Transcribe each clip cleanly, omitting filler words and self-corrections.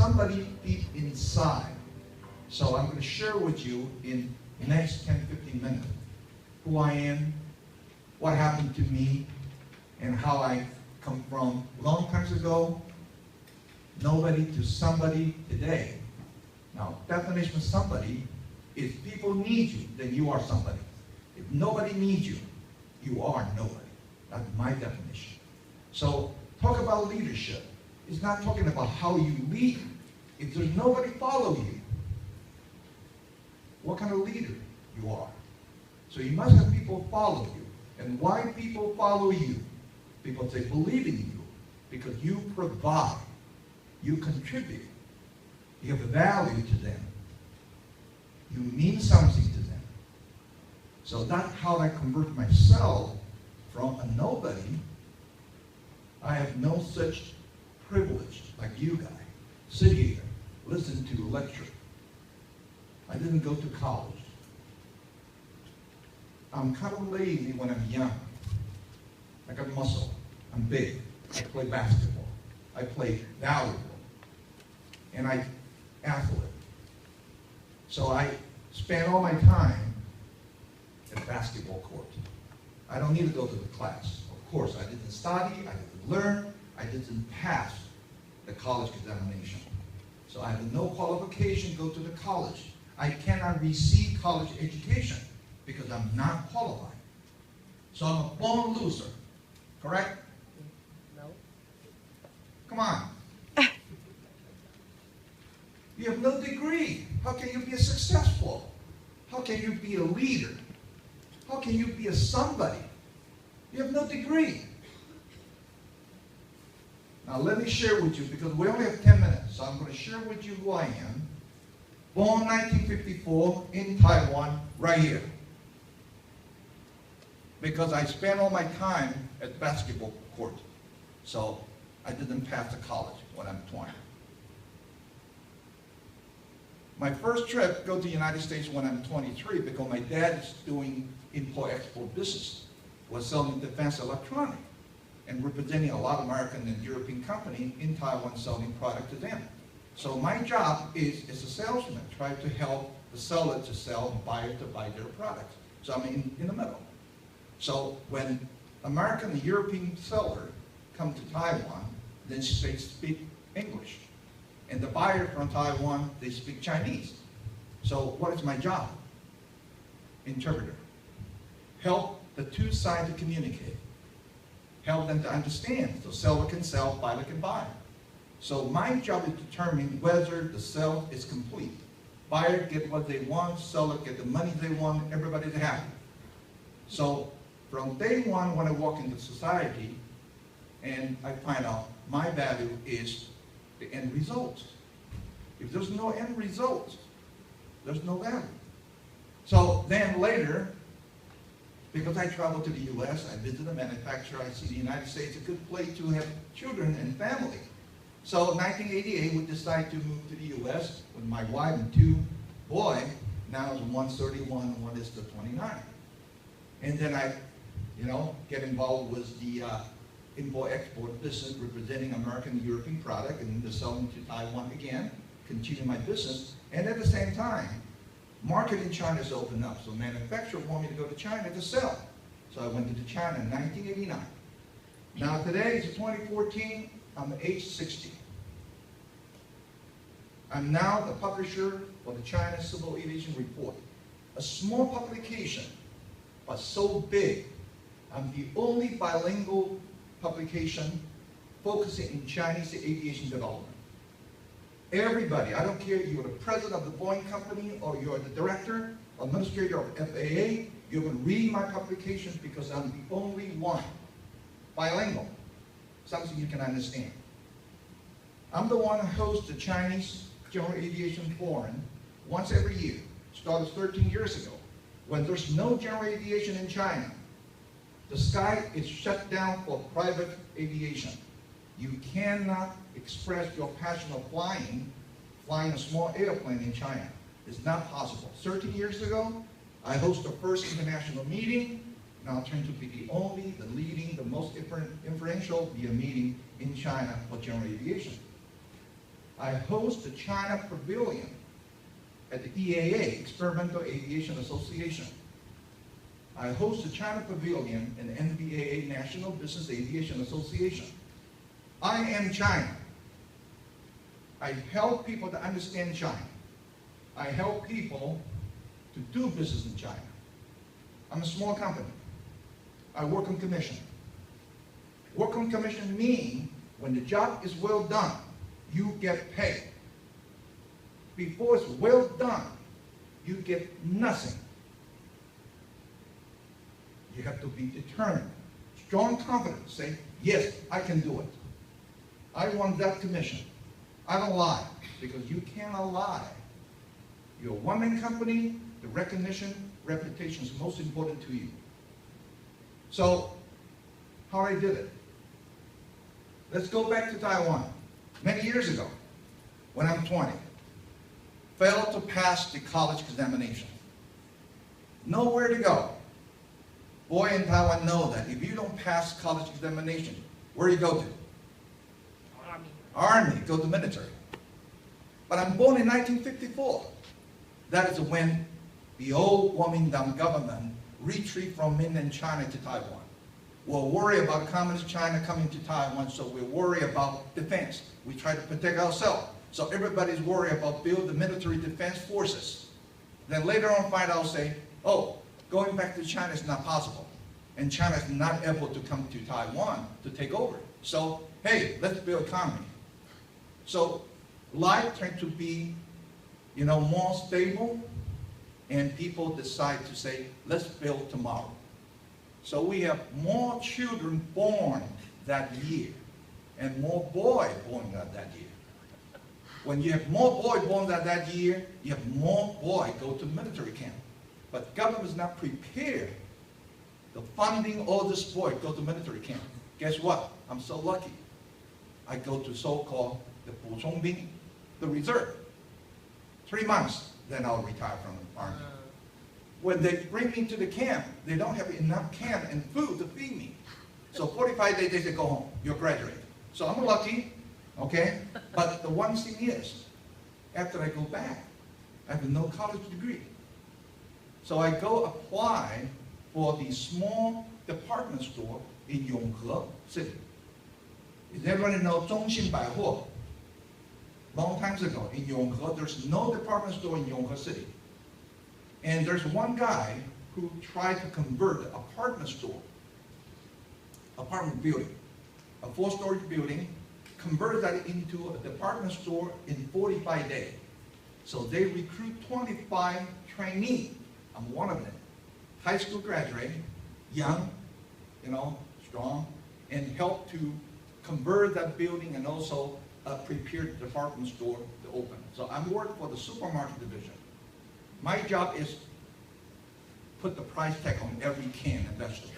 somebody deep inside. So I'm going to share with you in the next 10, 15 minutes who I am, what happened to me, and how I come from long times ago, nobody to somebody today. Now, definition of somebody is people need you, then you are somebody. If nobody needs you, you are nobody. That's my definition. So, talk about leadership. It's not talking about how you lead. If there's nobody follow you, what kind of leader you are? So you must have people follow you. And why people follow you? Because they believe in you. Because you provide. You contribute. You have value to them. You mean something to them. So that's how I convert myself from a nobody. I have no such privilege like you guys. Sit here, listen to a lecture. I didn't go to college. I'm kind of lazy when I'm young. I got muscle. I'm big. I play basketball. I play volleyball. And I athlete. So I spend all my time at basketball court. I don't need to go to the class. Of course, I didn't study, I didn't learn, I didn't pass the college examination. So I have no qualification to go to the college. I cannot receive college education because I'm not qualified. So I'm a born loser, correct? No. Come on. You have no degree. How can you be successful? How can you be a leader? How can you be a somebody? You have no degree. Now let me share with you, because we only have 10 minutes, so I'm going to share with you who I am. Born 1954 in Taiwan, right here. Because I spent all my time at basketball court. So I didn't pass the college when I'm 20. My first trip, go to the United States when I'm 23, because my dad is doing import-export business, was selling defense electronics and representing a lot of American and European companies in Taiwan selling product to them. So my job is as a salesman, try to help the seller to sell and buyer to buy their products. So I'm in the middle. So when American and European seller come to Taiwan, then they speak English. And the buyer from Taiwan, they speak Chinese. So what is my job? Interpreter. Help the two sides to communicate. Help them to understand. So seller can sell, buyer can buy. So my job is to determine whether the sale is complete. Buyer get what they want, seller get the money they want, everybody's happy. So from day one when I walk into society, and I find out my value is the end result. If there's no end result, there's no value. So then later, because I travel to the US, I visit a manufacturer, I see the United States a good place to have children and family. So in 1988, we decided to move to the US with my wife and two boys. Now it's one's 31 and one is 29. And then I, get involved with the import-export business representing American and European product and the selling to Taiwan again, continue my business. And at the same time, market in China is open up. So manufacturer want me to go to China to sell. So I went to China in 1989. Now today is 2014, I'm age 60. I'm now the publisher for the China Civil Aviation Report. A small publication, but so big. I'm the only bilingual publication focusing in Chinese aviation development. Everybody, I don't care if you're the president of the Boeing company or you're the director, administrator of FAA, you're going to read my publications because I'm the only one bilingual, something you can understand. I'm the one who hosts the Chinese General Aviation Forum once every year. Started 13 years ago. When there's no general aviation in China, the sky is shut down for private aviation. You cannot express your passion of flying a small airplane in China. It's not possible. 13 years ago, I hosted the first international meeting. Now turned to be the only, the leading, the most influential meeting in China for general aviation. I host the China Pavilion at the EAA, Experimental Aviation Association. I host the China Pavilion in the NBAA, National Business Aviation Association. I am China. I help people to understand China. I help people to do business in China. I'm a small company. I work on commission. Work on commission means when the job is well done, you get paid. Before it's well done, you get nothing. You have to be determined, strong confidence, say, yes, I can do it. I want that commission. I don't lie, because you cannot lie. You're a one-man company, the recognition, reputation is most important to you. So, how I did it. Let's go back to Taiwan. Many years ago, when I'm 20, failed to pass the college examination. Nowhere to go. Boy in Taiwan know that if you don't pass college examination, where do you go to? Army. Army, go to military. But I'm born in 1954. That is when the old Kuomintang government retreated from mainland China to Taiwan. We're worried about communist China coming to Taiwan, so we're worried about defense. We try to protect ourselves. So everybody's worried about building the military defense forces. Then later on find out, say, oh, going back to China is not possible. And China is not able to come to Taiwan to take over. So, hey, let's build economy. So life turned to be, more stable, and people decide to say, let's build tomorrow. So we have more children born that year, and more boys born that year. When you have more boys born that year, you have more boys go to military camp. But government is not prepared to funding all this boys go to military camp. Guess what? I'm so lucky. I go to so-called the 补充兵, the reserve. 3 months, then I'll retire from the army. When they bring me to the camp, they don't have enough camp and food to feed me. So 45 days, they say, go home, you're graduated. So I'm lucky, okay? But the one thing is, after I go back, I have no college degree. So I go apply for the small department store in Yonghe City. Does everybody know Zhongxin Baihuo? Long times ago, in Yonghe, there's no department store in Yonghe City. And there's one guy who tried to convert the apartment building, a 4-story building, converted that into a department store in 45 days. So they recruit 25 trainees. I'm one of them. High school graduate, young, strong, and help to convert that building and also prepare the department store to open. So I'm working for the supermarket division. My job is put the price tag on every can and vegetable.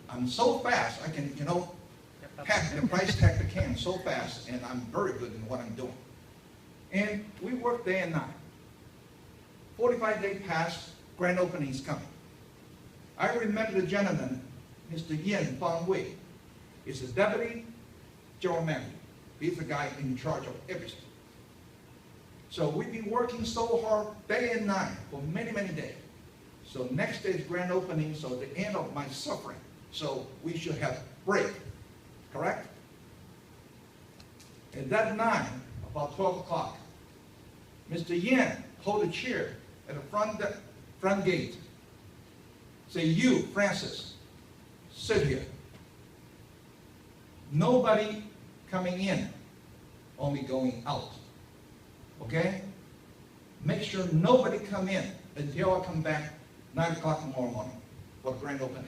I'm so fast, I can, pack the price tag the can so fast, and I'm very good in what I'm doing. And we work day and night. 45 days past, grand opening is coming. I remember the gentleman, Mr. Yan Fangwei, is the deputy general manager. He's the guy in charge of everything. So we've been working so hard day and night for many, many days. So next day is grand opening, so the end of my suffering. So we should have break, correct? And that night, about 12 o'clock, Mr. Yan hold a chair at the front gate. Say, you, Francis, sit here. Nobody coming in, only going out. Okay? Make sure nobody come in until I come back 9 o'clock tomorrow morning for the grand opening.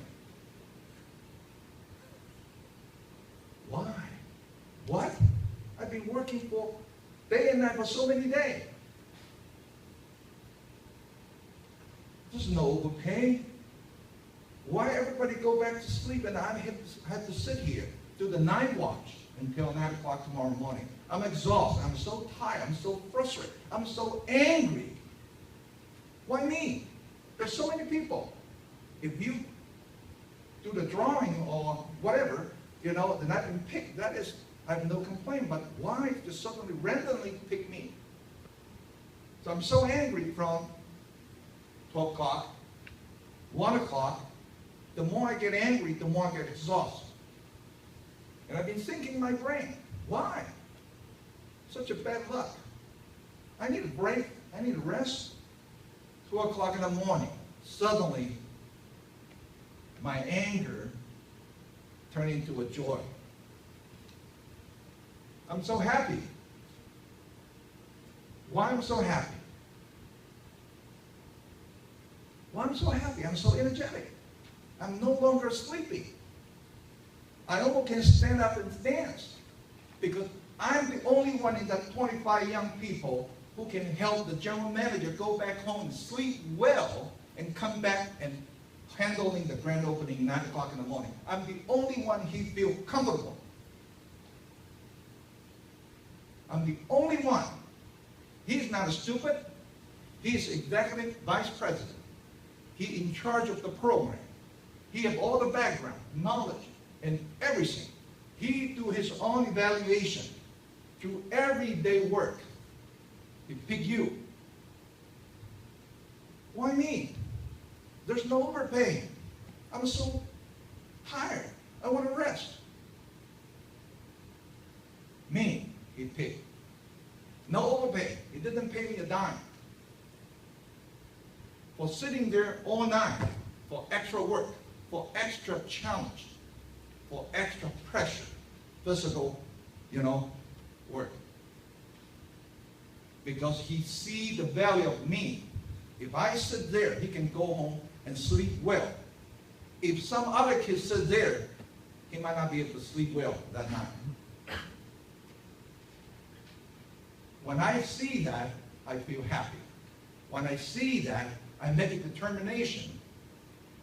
Why? What? I've been working for day and night for so many days. There's no overpay. Why everybody go back to sleep and I have to sit here, do the night watch until 9 o'clock tomorrow morning? I'm exhausted. I'm so tired. I'm so frustrated. I'm so angry. Why me? There's so many people. If you do the drawing or whatever, then I've been picked. That is I have no complaint, but why just suddenly randomly pick me? So I'm so angry from 12 o'clock, 1 o'clock. The more I get angry, the more I get exhausted. And I've been thinking in my brain, why? Such a bad luck. I need a break. I need a rest. 2 o'clock in the morning, suddenly my anger turned into a joy. I'm so happy. Why am I so happy? Why am I so happy? I'm so energetic. I'm no longer sleepy. I almost can stand up and dance because I'm the only one in that 25 young people who can help the general manager go back home and sleep well and come back and handling the grand opening 9 o'clock in the morning. I'm the only one he feels comfortable. I'm the only one. He's not stupid. He's executive vice president. He's in charge of the program. He has all the background, knowledge, and everything. He do his own evaluation through everyday work. He pick you. Why me? There's no overpaying. I'm so tired. I want to rest. Me, he picked. No overpay. He didn't pay me a dime for sitting there all night, for extra work, for extra challenge, for extra pressure, physical, work. Because he sees the value of me. If I sit there, he can go home and sleep well. If some other kid sits there, he might not be able to sleep well that night. When I see that, I feel happy. When I see that, I make a determination,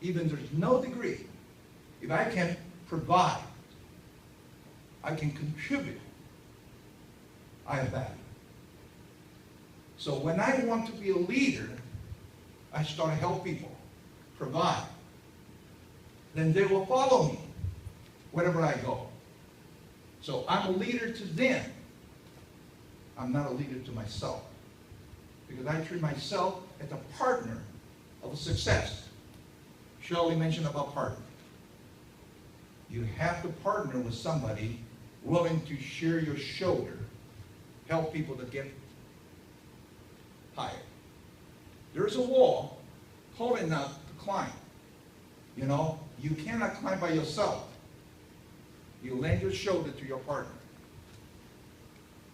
even there's no degree. If I can provide, I can contribute, I have value. So when I want to be a leader, I start to help people, provide. Then they will follow me wherever I go. So I'm a leader to them. I'm not a leader to myself. Because I treat myself as a partner of success. Shirley mentioned about partner. You have to partner with somebody willing to share your shoulder, help people to get higher. There's a wall tall enough to climb. You cannot climb by yourself. You lend your shoulder to your partner.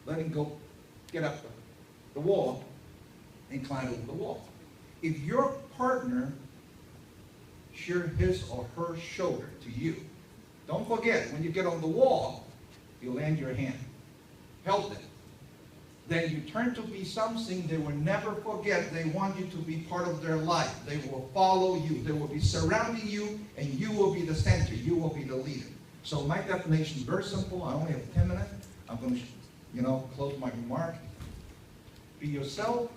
Let him go get up the wall and climb over the wall. If your partner share his or her shoulder to you, don't forget, when you get on the wall, you lend your hand. Help them. Then you turn to be something they will never forget. They want you to be part of their life. They will follow you. They will be surrounding you, and you will be the center. You will be the leader. So my definition is very simple. I only have 10 minutes. I'm going to, close my remark. Be yourself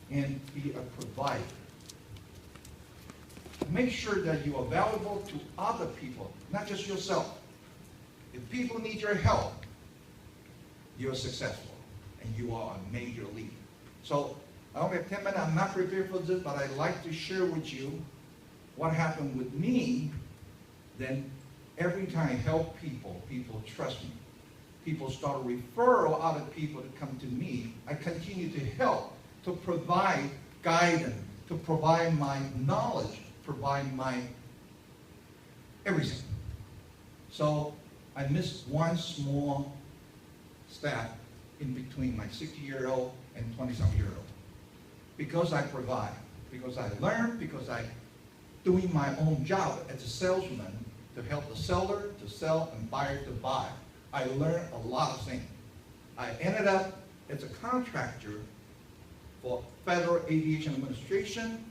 and be a provider. Make sure that you are valuable to other people, not just yourself. If people need your help, you're successful, and you are a major leader. So I only have 10 minutes. I'm not prepared for this, but I'd like to share with you what happened with me. Then every time I help people, people trust me. People start to refer other people to come to me. I continue to help, to provide guidance, to provide my knowledge, provide my everything. So I missed one small step in between my 60-year-old and 20-some-year-old. Because I provide, because I learn, because I doing my own job as a salesman to help the seller to sell and buyer to buy. I learned a lot of things. I ended up as a contractor for Federal Aviation Administration,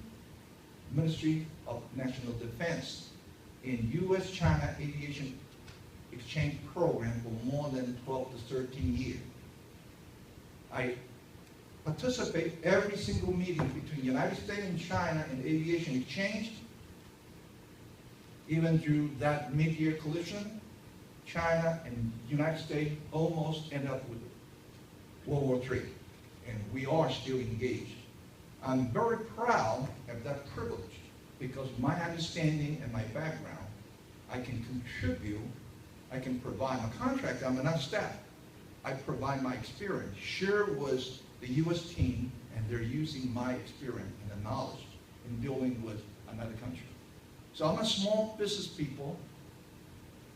Ministry of National Defense in U.S.-China Aviation Exchange Program for more than 12 to 13 years. I participate every single meeting between the United States and China in aviation exchange. Even through that mid-year collision, China and the United States almost ended up with World War III, and we are still engaged. I'm very proud of that privilege because my understanding and my background, I can contribute, I can provide. I'm a contractor, I'm not staff. I provide my experience. Share with the U.S. team, and they're using my experience and the knowledge in dealing with another country. So I'm a small business people,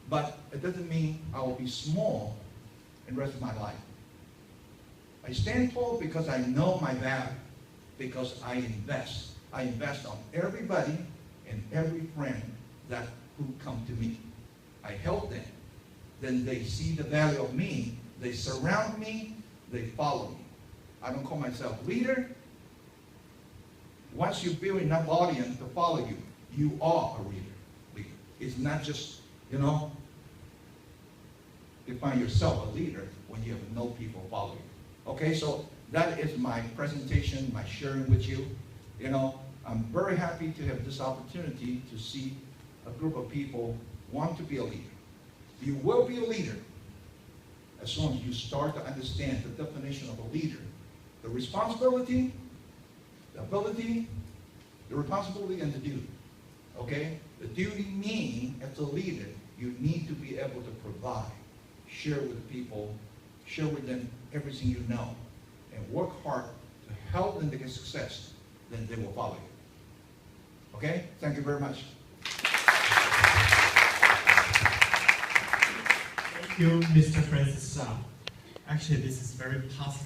but it doesn't mean I will be small in the rest of my life. I stand tall because I know my value, because I invest. I invest on everybody and every friend who come to me. I help them. Then they see the value of me. They surround me. They follow me. I don't call myself leader. Once you build enough audience to follow you, you are a leader. It's not just, define yourself a leader when you have no people follow you. Okay, so that is my presentation, my sharing with you. I'm very happy to have this opportunity to see a group of people want to be a leader. You will be a leader as soon as you start to understand the definition of a leader. The responsibility, the ability, the responsibility, and the duty. Okay? The duty means, as a leader, you need to be able to provide, share with people, share with them everything you know, and work hard to help them to get success. Then they will follow you. Okay? Thank you very much. Thank you, Mr. Francis Shah. Actually, this is very positive.